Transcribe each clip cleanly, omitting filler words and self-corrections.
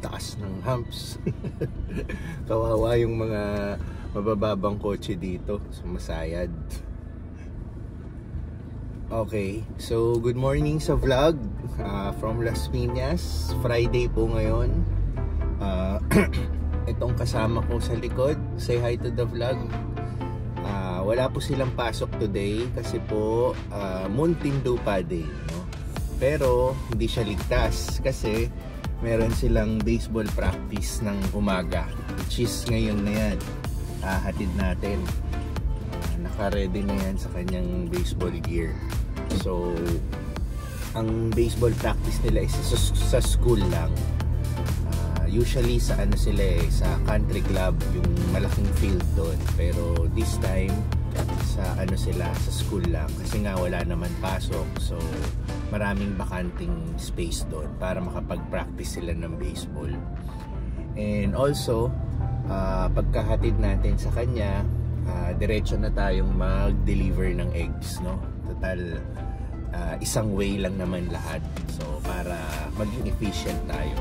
taas ng humps. Kawawa yung mga mabababang kotse dito, sumasayad. Okay, so good morning sa vlog from Las Piñas. Friday po ngayon. Itong kasama ko sa likod, say hi to the vlog. Wala po silang pasok today kasi po Muntinlupa Day, no? Pero hindi siya ligtas kasi meron silang baseball practice ng umaga, which is ngayon na yan. Hatid natin. Naka-ready na yan sa kanyang baseball gear. So ang baseball practice nila is sa school lang. Usually sa ano sila sa country club, yung malaking field doon. Pero this time sa ano sila, sa school lang kasi nga wala naman pasok. So maraming bakanting space doon para makapag-practice sila ng baseball. And also pagkahatid natin sa kanya, diretso na tayong mag-deliver ng eggs, no? Total isang way lang naman lahat. So para maging efficient tayo.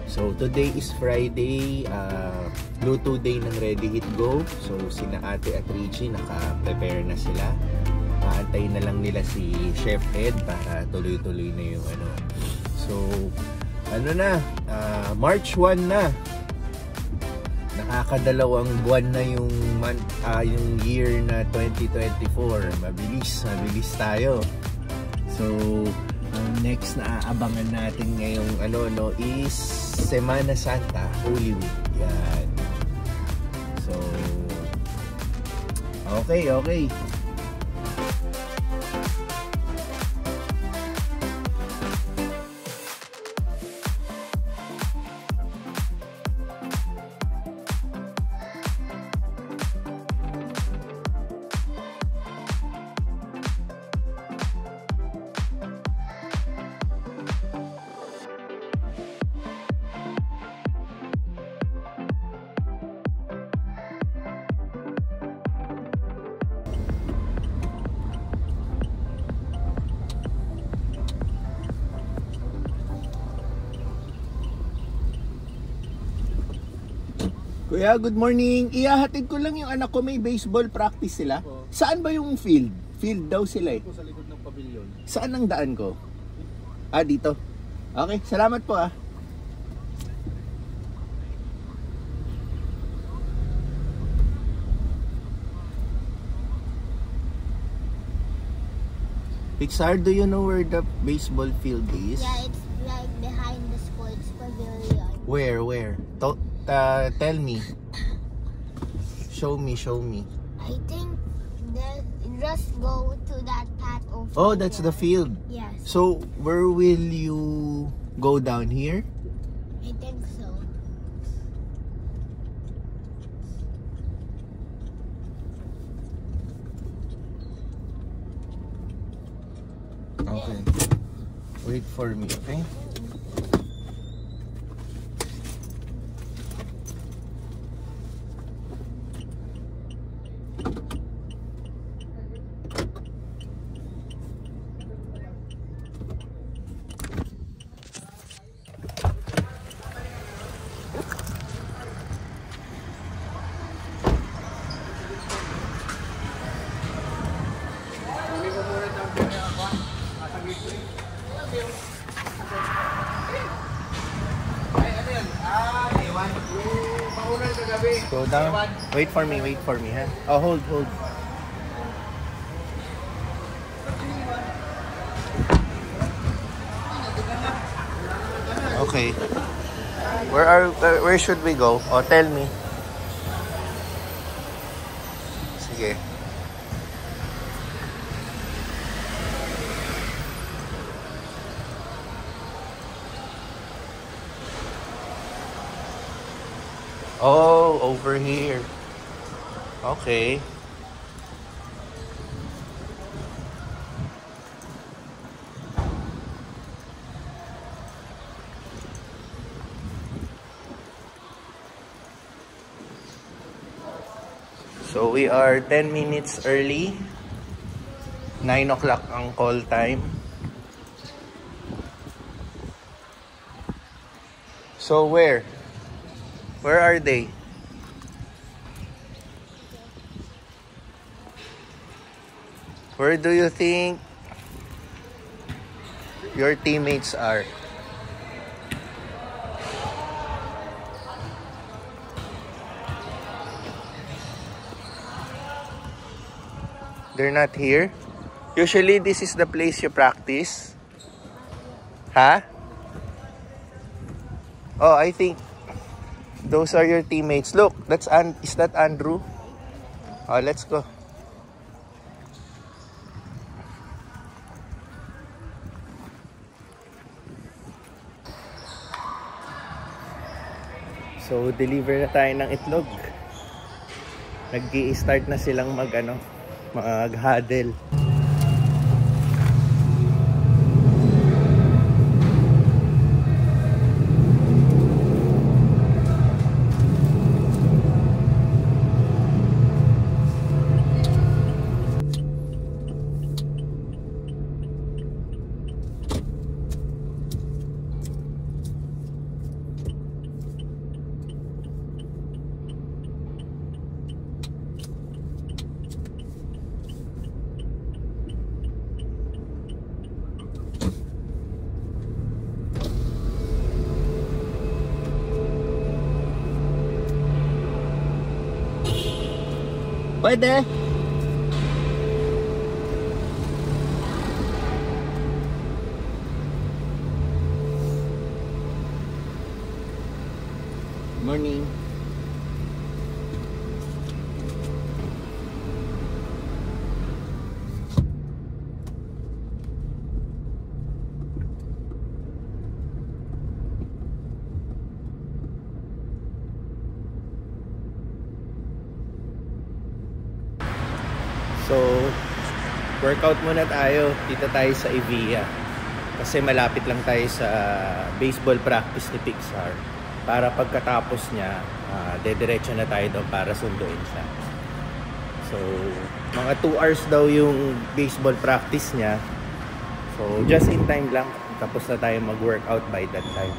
So today is Friday, luto day ng Ready Hit Go. So sina Ate at Richie naka-prepare na sila. Antayin na lang nila si Chef Ed para tuloy-tuloy na yung ano. So ano na, March 1 na. Nakakadalawang buwan na yung month, yung year na 2024. Mabilis tayo. So next na aabangan natin ngayong ano is Semana Santa, Holy Week. Yan. So okay. Kuya, good morning. Ihahatid ko lang yung anak ko, may baseball practice sila. Saan ba yung field? Field daw sila eh. Sa likod ng pavilion. Saan ang daan ko? Dito. Okay, salamat po Pixar, do you know where the baseball field is? Yeah, it's right behind the sports pavilion. Where? Tell me. Show me. I think just go to that path over. Oh, that's the field. Yes. So, where will you go down here? I think so. Okay. Wait for me, okay? Go down. Wait for me, ha? Oh, hold. Okay. Where should we go? Oh, tell me. Sige. Oh, over here. Okay. So we are 10 minutes early. 9 o'clock ang call time. So where? Where are they? Where do you think your teammates are? They're not here? Usually this is the place you practice? Huh? Oh, I think those are your teammates. Look, is that Andrew? Oh, let's go. So, deliver na tayo ng itlog. Nag-i-start na silang mag-huddle. Pwede. Morning. So, workout muna tayo. Dito tayo sa Evia. Kasi malapit lang tayo sa baseball practice ni Pixar. Para pagkatapos niya, dediretso na tayo doon para sunduin siya. So, mga 2 hours daw yung baseball practice niya. So, just in time lang. Tapos na tayo mag-workout by that time.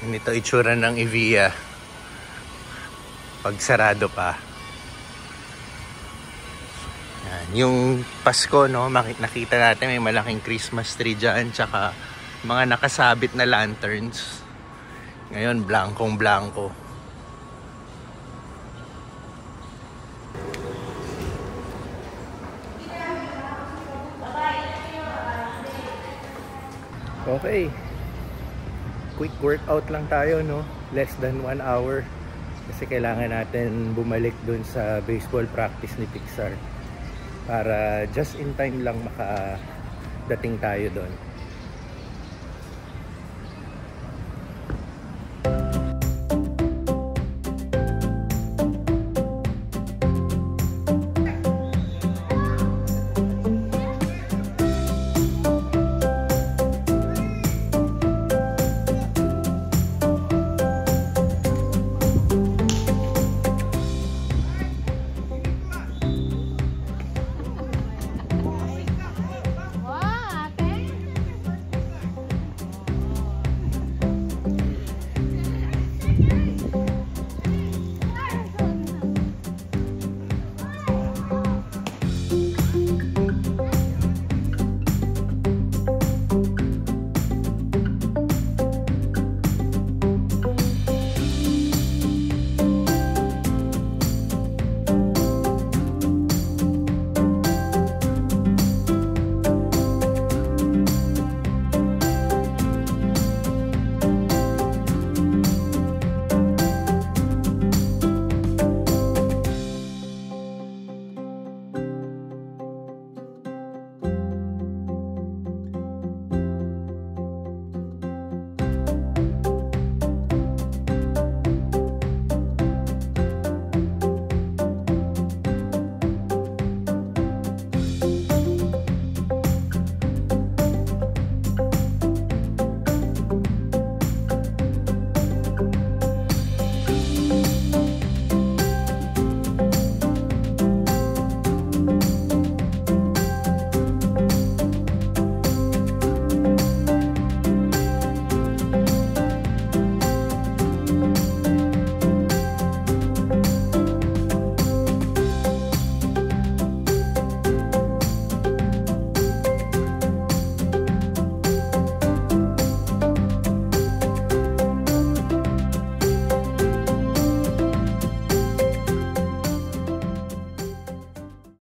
Ganito itsura ng Evia pag sarado pa. Yan. Yung Pasko, no, nakita natin may malaking Christmas tree dyan, tsaka mga nakasabit na lanterns. Ngayon blankong blanco. Okay, quick workout lang tayo, no? Less than 1 hour. Kasi kailangan natin bumalik dun sa baseball practice ni Pixar. Para just in time lang makadating tayo dun.